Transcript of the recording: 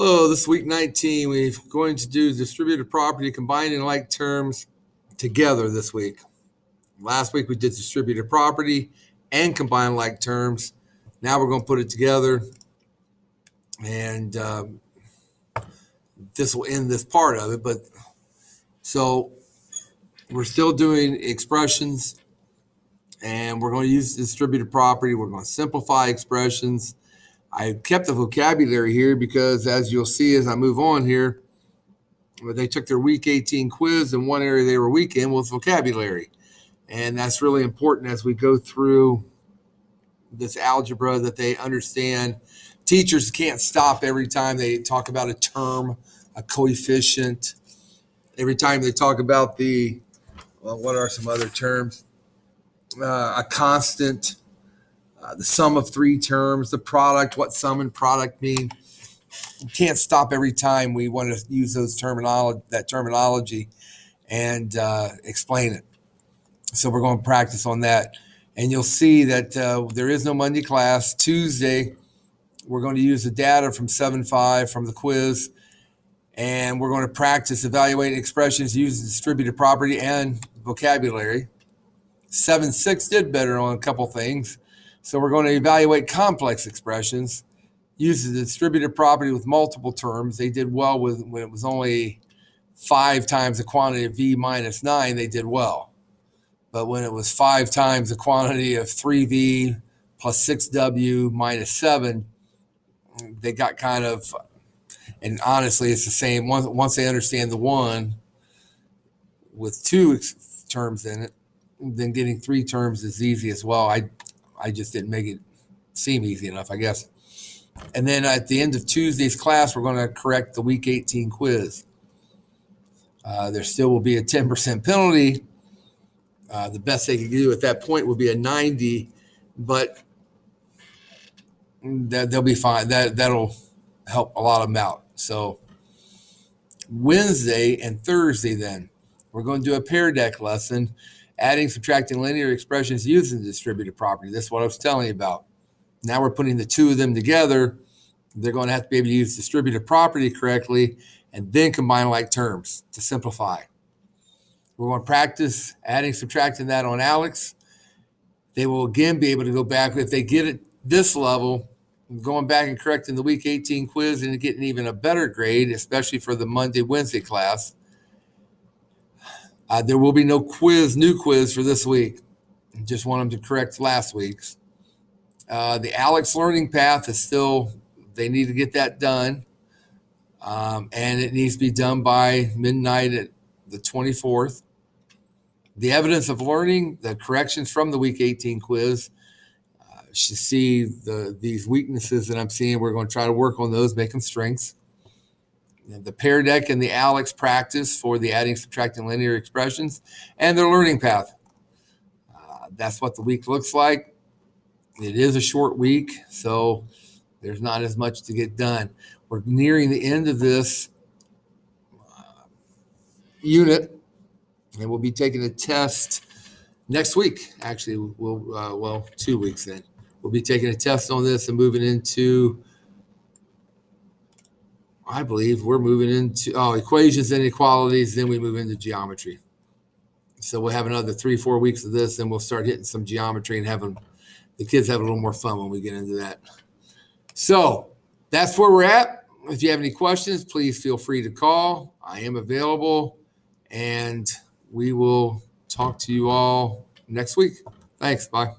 Oh, this week 19, we're going to do distributed property combining like terms together this week. Last week we did distributed property and combined like terms. Now we're going to put it together, and this will end this part of it. But so we're still doing expressions, and we're going to use distributed property. We're going to simplify expressions. I kept the vocabulary here because, as you'll see as I move on here, they took their week 18 quiz, and one area they were weak in was vocabulary. And that's really important as we go through this algebra, that they understand. Teachers can't stop every time they talk about a term, a coefficient, every time they talk about what are some other terms? A constant, the sum of three terms, the product, what sum and product mean. You can't stop every time we want to use that terminology and explain it. So we're going to practice on that. And you'll see that there is no Monday class. Tuesday, we're going to use the data from 7.5 from the quiz, and we're going to practice evaluating expressions using distributed property and vocabulary. 7.6 did better on a couple things. So we're going to evaluate complex expressions, use the distributed property with multiple terms. They did well when it was only 5 times the quantity of V minus 9, they did well. But when it was 5 times the quantity of 3V plus 6W minus 7, they got kind of, and honestly, it's the same. Once they understand the one with 2 terms in it, then getting 3 terms is easy as well. I just didn't make it seem easy enough, I guess. And then at the end of Tuesday's class, we're going to correct the week 18 quiz. There still will be a 10% penalty. The best they could do at that point will be a 90, but they'll be fine. That'll help a lot of them out. So Wednesday and Thursday, then, we're going to do a pair deck lesson, adding, subtracting linear expressions using distributed property. That's what I was telling you about. Now we're putting the 2 of them together. They're going to have to be able to use distributed property correctly and then combine like terms to simplify. We're going to practice adding, subtracting that on Alex. They will again be able to go back if they get it this level, going back and correcting the week 18 quiz and getting even a better grade, especially for the Monday, Wednesday class. There will be no new quiz for this week. Just want them to correct last week's. The Alex learning path is still, they need to get that done. And it needs to be done by midnight at the 24th. The evidence of learning, the corrections from the week 18 quiz, should see these weaknesses that I'm seeing. We're going to try to work on those, make them strengths. The pair deck and the Alex practice for the adding, subtracting linear expressions and their learning path. That's what the week looks like. It is a short week, so there's not as much to get done. We're nearing the end of this unit, and we'll be taking a test next week. Actually, we'll 2 weeks then. We'll be taking a test on this and moving into, I believe we're moving into equations and inequalities. Then we move into geometry. So we'll have another 3-4 weeks of this, and we'll start hitting some geometry and having the kids have a little more fun when we get into that. So that's where we're at. If you have any questions, please feel free to call. I am available, and we will talk to you all next week. Thanks. Bye.